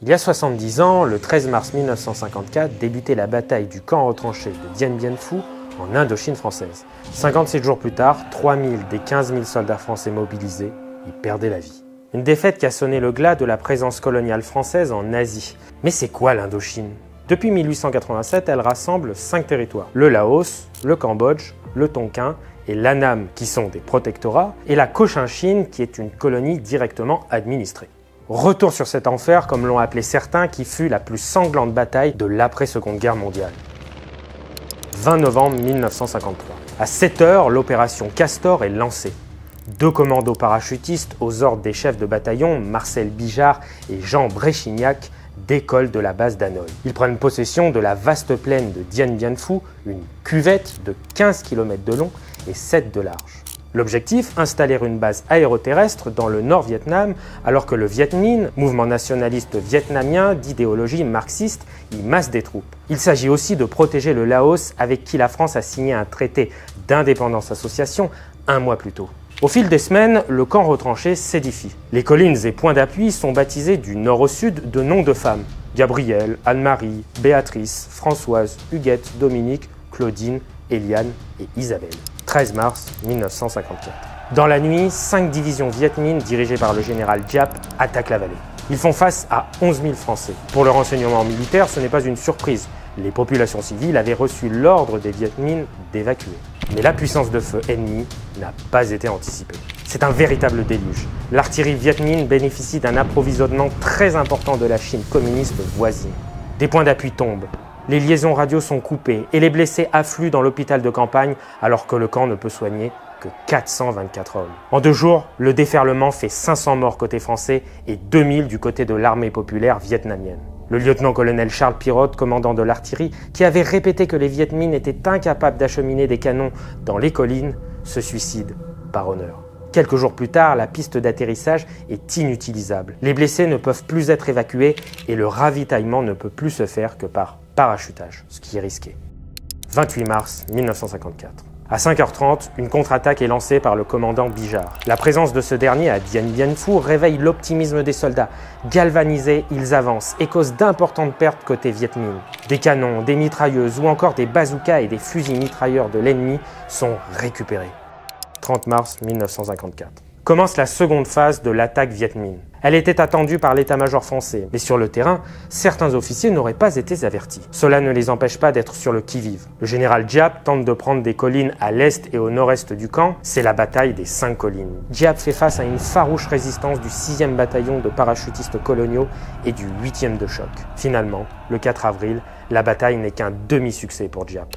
Il y a 70 ans, le 13 mars 1954, débutait la bataille du camp retranché de Dien Bien Phu en Indochine française. 57 jours plus tard, 3000 des 15 000 soldats français mobilisés y perdaient la vie. Une défaite qui a sonné le glas de la présence coloniale française en Asie. Mais c'est quoi l'Indochine? Depuis 1887, elle rassemble 5 territoires. Le Laos, le Cambodge, le Tonkin et l'Annam, qui sont des protectorats, et la Cochinchine, qui est une colonie directement administrée. Retour sur cet enfer, comme l'ont appelé certains, qui fut la plus sanglante bataille de l'après-Seconde Guerre mondiale. 20 novembre 1953. À 7 h, l'opération Castor est lancée. 2 commandos parachutistes aux ordres des chefs de bataillon, Marcel Bijard et Jean Bréchignac, décollent de la base d'Hanoï. Ils prennent possession de la vaste plaine de Dien Bien Phu, une cuvette de 15 km de long et 7 de large. L'objectif, installer une base aéroterrestre dans le Nord-Vietnam, alors que le Viet Minh, mouvement nationaliste vietnamien d'idéologie marxiste, y masse des troupes. Il s'agit aussi de protéger le Laos, avec qui la France a signé un traité d'indépendance association 1 mois plus tôt. Au fil des semaines, le camp retranché s'édifie. Les collines et points d'appui sont baptisés du nord au sud de noms de femmes. Gabrielle, Anne-Marie, Béatrice, Françoise, Huguette, Dominique, Claudine, Eliane et Isabelle. 13 mars 1954. Dans la nuit, 5 divisions Viet Minh dirigées par le général Giap attaquent la vallée. Ils font face à 11 000 Français. Pour le renseignement militaire, ce n'est pas une surprise. Les populations civiles avaient reçu l'ordre des Viet Minh d'évacuer. Mais la puissance de feu ennemie n'a pas été anticipée. C'est un véritable déluge. L'artillerie Viet Minh bénéficie d'un approvisionnement très important de la Chine communiste voisine. Des points d'appui tombent. Les liaisons radio sont coupées et les blessés affluent dans l'hôpital de campagne alors que le camp ne peut soigner que 424 hommes. En 2 jours, le déferlement fait 500 morts côté français et 2000 du côté de l'armée populaire vietnamienne. Le lieutenant-colonel Charles Pirotte, commandant de l'artillerie, qui avait répété que les Viet Minh étaient incapables d'acheminer des canons dans les collines, se suicide par honneur. Quelques jours plus tard, la piste d'atterrissage est inutilisable. Les blessés ne peuvent plus être évacués et le ravitaillement ne peut plus se faire que par parachutage, ce qui est risqué. 28 mars 1954. À 5 h 30, une contre-attaque est lancée par le commandant Bijard. La présence de ce dernier à Dien Bien Phu réveille l'optimisme des soldats. Galvanisés, ils avancent et causent d'importantes pertes côté Viet Minh. Des canons, des mitrailleuses ou encore des bazookas et des fusils mitrailleurs de l'ennemi sont récupérés. 30 mars 1954. Commence la seconde phase de l'attaque Viet Minh. Elle était attendue par l'état-major français, mais sur le terrain, certains officiers n'auraient pas été avertis. Cela ne les empêche pas d'être sur le qui-vive. Le général Giap tente de prendre des collines à l'est et au nord-est du camp. C'est la bataille des 5 collines. Giap fait face à une farouche résistance du 6e bataillon de parachutistes coloniaux et du 8e de choc. Finalement, le 4 avril, la bataille n'est qu'un demi-succès pour Giap.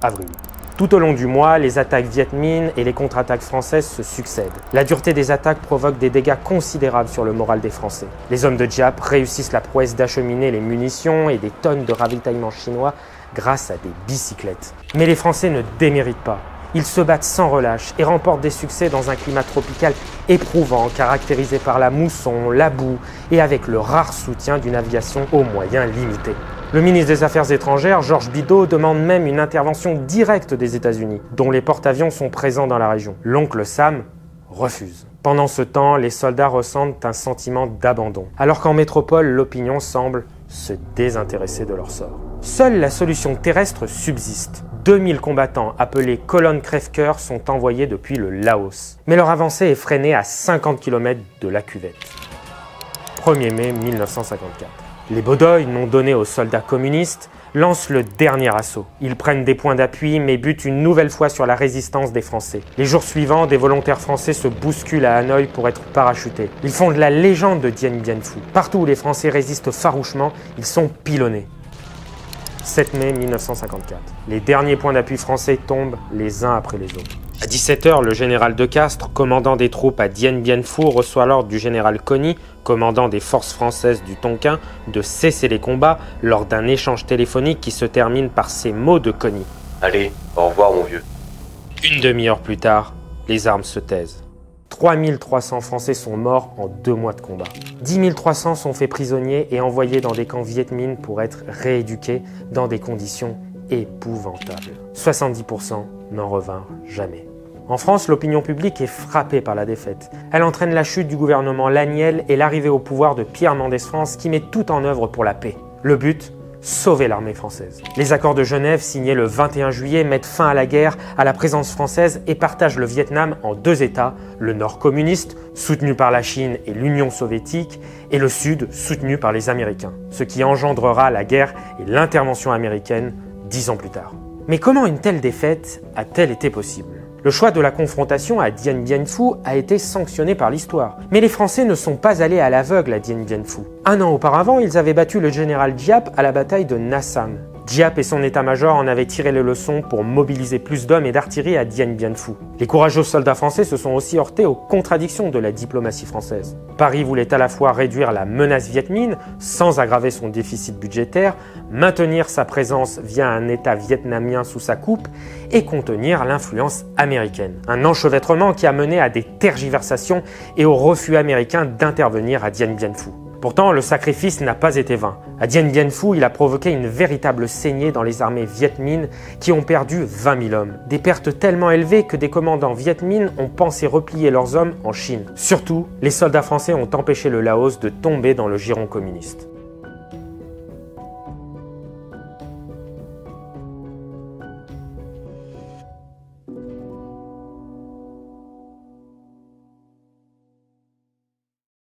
Avril. Tout au long du mois, les attaques Viet Minh et les contre-attaques françaises se succèdent. La dureté des attaques provoque des dégâts considérables sur le moral des Français. Les hommes de Giap réussissent la prouesse d'acheminer les munitions et des tonnes de ravitaillement chinois grâce à des bicyclettes. Mais les Français ne déméritent pas. Ils se battent sans relâche et remportent des succès dans un climat tropical éprouvant, caractérisé par la mousson, la boue et avec le rare soutien d'une aviation aux moyens limités. Le ministre des Affaires étrangères, Georges Bidault, demande même une intervention directe des États-Unis, dont les porte-avions sont présents dans la région. L'oncle Sam refuse. Pendant ce temps, les soldats ressentent un sentiment d'abandon, alors qu'en métropole, l'opinion semble se désintéresser de leur sort. Seule la solution terrestre subsiste. 2000 combattants appelés colonnes crève-cœur sont envoyés depuis le Laos. Mais leur avancée est freinée à 50 km de la cuvette. 1er mai 1954. Les Bodoïs, non donnés aux soldats communistes, lancent le dernier assaut. Ils prennent des points d'appui mais butent une nouvelle fois sur la résistance des Français. Les jours suivants, des volontaires français se bousculent à Hanoï pour être parachutés. Ils font de la légende de Dien Bien Phu. Partout où les Français résistent farouchement, ils sont pilonnés. 7 mai 1954. Les derniers points d'appui français tombent les uns après les autres. À 17 h, le général De Castres, commandant des troupes à Dien Bien Phu, reçoit l'ordre du général Cony, commandant des forces françaises du Tonkin, de cesser les combats lors d'un échange téléphonique qui se termine par ces mots de Cony. « Allez, au revoir mon vieux. » Une demi-heure plus tard, les armes se taisent. 3300 Français sont morts en 2 mois de combat. 10 300 sont faits prisonniers et envoyés dans des camps Viet Minh pour être rééduqués dans des conditions épouvantables. 70% n'en revinrent jamais. En France, l'opinion publique est frappée par la défaite. Elle entraîne la chute du gouvernement Laniel et l'arrivée au pouvoir de Pierre Mendès France qui met tout en œuvre pour la paix. Le but ? Sauver l'armée française. Les accords de Genève, signés le 21 juillet, mettent fin à la guerre, à la présence française et partagent le Vietnam en deux États, le Nord communiste, soutenu par la Chine et l'Union soviétique, et le Sud, soutenu par les Américains, ce qui engendrera la guerre et l'intervention américaine 10 ans plus tard. Mais comment une telle défaite a-t-elle été possible ? Le choix de la confrontation à Dien Bien Phu a été sanctionné par l'histoire. Mais les Français ne sont pas allés à l'aveugle à Dien Bien Phu. Un an auparavant, ils avaient battu le général Giap à la bataille de Nha Sam. Giap et son état-major en avaient tiré les leçons pour mobiliser plus d'hommes et d'artillerie à Dien Bien Phu. Les courageux soldats français se sont aussi heurtés aux contradictions de la diplomatie française. Paris voulait à la fois réduire la menace Viet Minh sans aggraver son déficit budgétaire, maintenir sa présence via un État vietnamien sous sa coupe et contenir l'influence américaine. Un enchevêtrement qui a mené à des tergiversations et au refus américain d'intervenir à Dien Bien Phu. Pourtant, le sacrifice n'a pas été vain. À Dien Bien Phu, il a provoqué une véritable saignée dans les armées Viet Minh qui ont perdu 20 000 hommes. Des pertes tellement élevées que des commandants Viet Minh ont pensé replier leurs hommes en Chine. Surtout, les soldats français ont empêché le Laos de tomber dans le giron communiste.